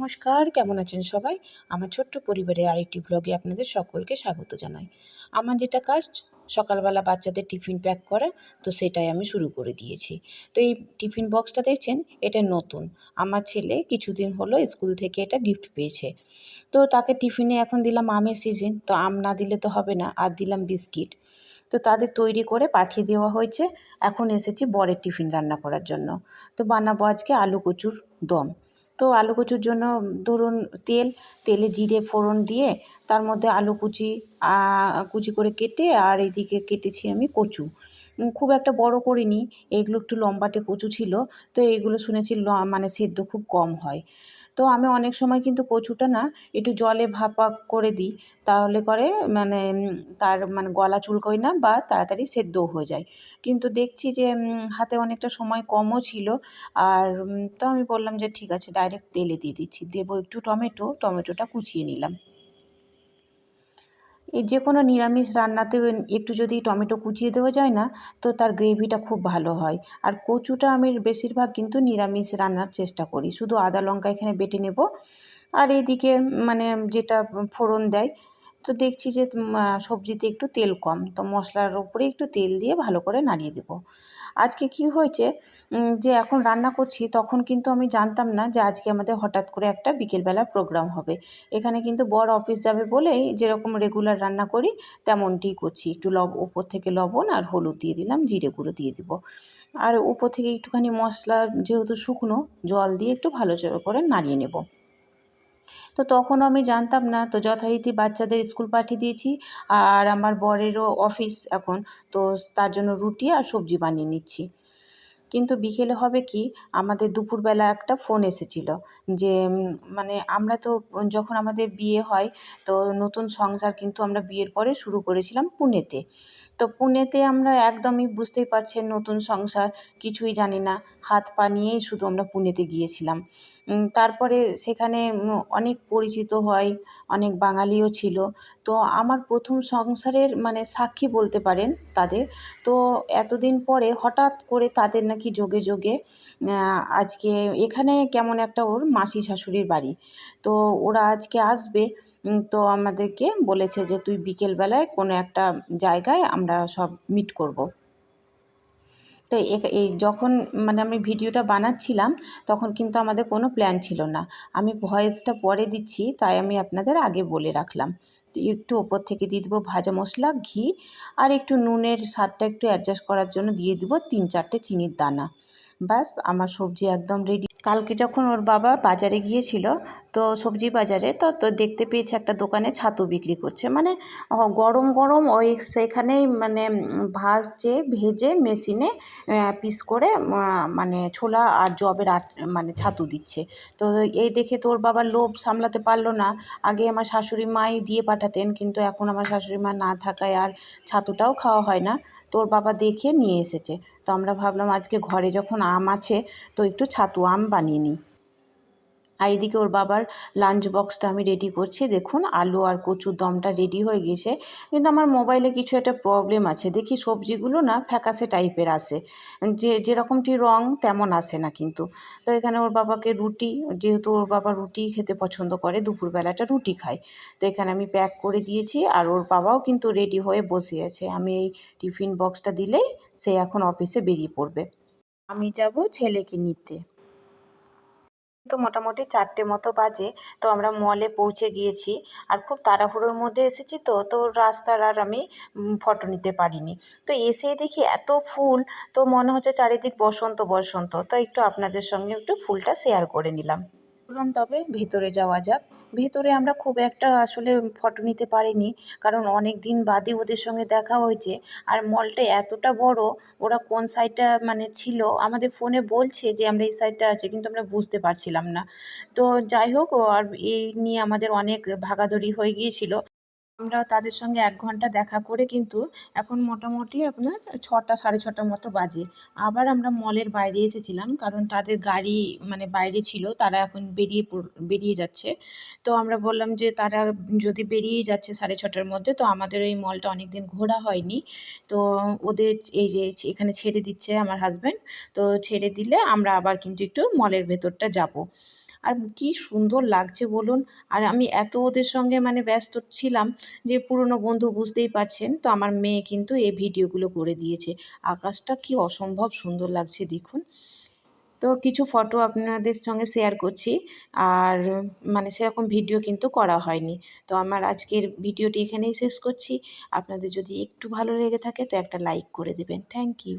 নমস্কার, কেমন আছেন সবাই? আমার ছোট্ট পরিবারের আরেকটি ব্লগে আপনাদের সকলকে স্বাগত জানাই। আমার যেটা কাজ সকালবেলা বাচ্চাদের টিফিন প্যাক করা, তো সেটাই আমি শুরু করে দিয়েছি। তো এই টিফিন বক্সটা দেখছেন, এটা নতুন। আমার ছেলে কিছুদিন হলো স্কুল থেকে এটা গিফট পেয়েছে। তো তাকে টিফিনে এখন দিলাম আমের সিজন, তো আম না দিলে তো হবে না, আর দিলাম বিস্কিট। তো তাদের তৈরি করে পাঠিয়ে দেওয়া হয়েছে। এখন এসেছি বরের টিফিন রান্না করার জন্য। তো বানাবো আজকে আলু কচুর দম। তো আলু কচুর জন্য ধরুন তেলে জিরে ফোড়ন দিয়ে তার মধ্যে আলু কুচি কুচি করে কেটে, আর এদিকে কেটেছি আমি কচু। খুব একটা বড় করিনি, এগুলো একটু লম্বাটে কচু ছিল। তো এইগুলো শুনেছি মানে সেদ্ধ খুব কম হয়। তো আমি অনেক সময় কিন্তু কচুটা না একটু জলে ভাপা করে দিই, তাহলে করে মানে তার মানে গলা চুলকোয় না বা তাড়াতাড়ি সেদ্ধও হয়ে যায়। কিন্তু দেখছি যে হাতে অনেকটা সময় কমও ছিল। আর তো আমি বললাম যে ঠিক আছে, ডাইরেক্ট তেলে দিয়ে দিচ্ছি। দেবো একটু টমেটোটা কুচিয়ে নিলাম। এই যে কোনো নিরামিষ রান্নাতে একটু যদি টমেটো কুচিয়ে দেওয়া যায় না, তো তার গ্রেভিটা খুব ভালো হয়। আর কচুটা আমি বেশিরভাগ কিন্তু নিরামিষ রান্নার চেষ্টা করি। শুধু আদা লঙ্কা এখানে বেটে নেব, আর এইদিকে মানে যেটা ফোড়ন দেয়। তো দেখছি যে সবজিতে একটু তেল কম, তো মশলার উপরে একটু তেল দিয়ে ভালো করে নাড়িয়ে দেব। আজকে কি হয়েছে, যে এখন রান্না করছি তখন কিন্তু আমি জানতাম না যে আজকে আমাদের হঠাৎ করে একটা বিকেলবেলা প্রোগ্রাম হবে। এখানে কিন্তু বর অফিস যাবে বলেই যেরকম রেগুলার রান্না করি তেমনটিই করছি। একটু উপর থেকে লবণ আর হলুদ দিয়ে দিলাম, জিরে গুঁড়ো দিয়ে দিব। আর উপর থেকে একটুখানি মশলা, যেহেতু শুকনো, জল দিয়ে একটু ভালো করে নাড়িয়ে নেব। তো তখনও আমি জানতাম না, তো যথারীতি বাচ্চাদের স্কুল পাঠিয়ে দিয়েছি। আর আমার বরেরও অফিস এখন, তো তার জন্য রুটি আর সবজি বানিয়ে নিচ্ছি। কিন্তু বিকেলে হবে কি, আমাদের দুপুরবেলা একটা ফোন এসেছিল যে মানে আমরা তো যখন আমাদের বিয়ে হয়, তো নতুন সংসার কিন্তু আমরা বিয়ের পরে শুরু করেছিলাম পুনেতে। তো পুনেতে আমরা একদমই, বুঝতেই পারছেন, নতুন সংসার, কিছুই জানি না, হাত পা নিয়েই শুধু আমরা পুনেতে গিয়েছিলাম। তারপরে সেখানে অনেক পরিচিত হয়, অনেক বাঙালিও ছিল। তো আমার প্রথম সংসারের মানে সাক্ষী বলতে পারেন তাদের। তো এতদিন পরে হঠাৎ করে তাদের নাকি যোগে যোগে আজকে এখানে কেমন একটা ওর মাসি শাশুড়ির বাড়ি, তো ওরা আজকে আসবে। তো আমাদেরকে বলেছে যে তুই বিকেলবেলায় কোনো একটা জায়গায় আমরা সব মিট করব। তো এই যখন মানে আমি ভিডিওটা বানাচ্ছিলাম, তখন কিন্তু আমাদের কোনো প্ল্যান ছিল না। আমি ভয়েসটা পরে দিচ্ছি, তাই আমি আপনাদের আগে বলে রাখলাম। তো একটু ওপর থেকে দিয়ে দেবো ভাজা মশলা, ঘি, আর একটু নুনের স্বাদটা একটু অ্যাডজাস্ট করার জন্য দিয়ে দেবো 3-4টে চিনির দানা। ব্যাস, আমার সবজি একদম রেডি। কালকে যখন ওর বাবা বাজারে গিয়েছিল, তো সবজি বাজারে, তো তো দেখতে পেয়েছে একটা দোকানে ছাতু বিক্রি করছে, মানে গরম গরম ওই সেখানেই মানে ভাজছে, ভেজে মেশিনে পিস করে মানে ছোলা আর যবের মানে ছাতু দিচ্ছে। তো এই দেখে তো ওর বাবার লোভ সামলাতে পারলো না। আগে আমার শাশুড়ি মাই দিয়ে পাঠাতেন, কিন্তু এখন আমার শাশুড়ি মা না থাকায় আর ছাতুটাও খাওয়া হয় না। তো ওর বাবা দেখে নিয়ে এসেছে। তো আমরা ভাবলাম আজকে ঘরে যখন আম আছে, তো একটু ছাতু আম বানিয়ে নিই। আর এদিকে ওর বাবার লাঞ্চ বক্সটা আমি রেডি করছি। দেখুন, আলু আর কচুর দমটা রেডি হয়ে গেছে। কিন্তু আমার মোবাইলে কিছু একটা প্রবলেম আছে, দেখি সবজিগুলো না ফ্যাকাসে টাইপের আসে, যেরকমটি রং তেমন আসে না কিন্তু। তো এখানে ওর বাবাকে রুটি, যেহেতু ওর বাবা রুটি খেতে পছন্দ করে, দুপুরবেলাটা রুটি খায়। তো এখানে আমি প্যাক করে দিয়েছি, আর ওর বাবাও কিন্তু রেডি হয়ে বসে আছে। আমি এই টিফিন বক্সটা দিলেই সে এখন অফিসে বেরিয়ে পড়বে। আমি যাব ছেলেকে নিতে। তো মোটামুটি 4টে মতো বাজে। তো আমরা মলে পৌঁছে গিয়েছি, আর খুব তাড়াহুড়োর মধ্যে এসেছি, তো রাস্তার আর আমি ফটো নিতে পারিনি। তো এসেই দেখি এত ফুল, তো মনে হচ্ছে চারিদিক বসন্ত বসন্ত। তো একটু আপনাদের সঙ্গে একটু ফুলটা শেয়ার করে নিলাম। চলুন তবে ভেতরে যাওয়া যাক। ভেতরে আমরা খুব একটা আসলে ফটো নিতে পারিনি, কারণ অনেক দিন বাদে ওদের সঙ্গে দেখা হয়েছে। আর মলটা এতটা বড়, ওরা কোন সাইডটা মানে ছিল আমাদের ফোনে বলছে যে আমরা এই সাইডটা আছি, কিন্তু আমরা বুঝতে পারছিলাম না। তো যাই হোক, আর এই নিয়ে আমাদের অনেক ভাগাদড়ি হয়ে গিয়েছিল। আমরা তাদের সঙ্গে 1 ঘন্টা দেখা করে কিন্তু এখন মোটামুটি আপনার 6টা 6:30 মতো বাজে। আবার আমরা মলের বাইরে এসেছিলাম, কারণ তাদের গাড়ি মানে বাইরে ছিল, তারা এখন বেরিয়ে যাচ্ছে। তো আমরা বললাম যে তারা যদি বেরিয়েই যাচ্ছে 6:30টার মধ্যে, তো আমাদের এই মলটা অনেক দিন ঘোরা হয়নি। তো ওদের এই যে এখানে ছেড়ে দিচ্ছে আমার হাসব্যান্ড। তো ছেড়ে দিলে আমরা আবার কিন্তু একটু মলের ভেতরটা যাব। আর কি সুন্দর লাগছে বলুন। আর আমি এত ওদের সঙ্গে মানে ব্যস্ত ছিলাম যে পুরনো বন্ধু বুঝতেই পারছেন, তো আমার মেয়ে কিন্তু এই ভিডিওগুলো করে দিয়েছে। আকাশটা কি অসম্ভব সুন্দর লাগছে দেখুন। তো কিছু ফটো আপনাদের সঙ্গে শেয়ার করছি, আর মানে সেরকম ভিডিও কিন্তু করা হয়নি। তো আমার আজকের ভিডিওটি এখানেই শেষ করছি। আপনাদের যদি একটু ভালো লেগে থাকে তো একটা লাইক করে দেবেন। Thank you.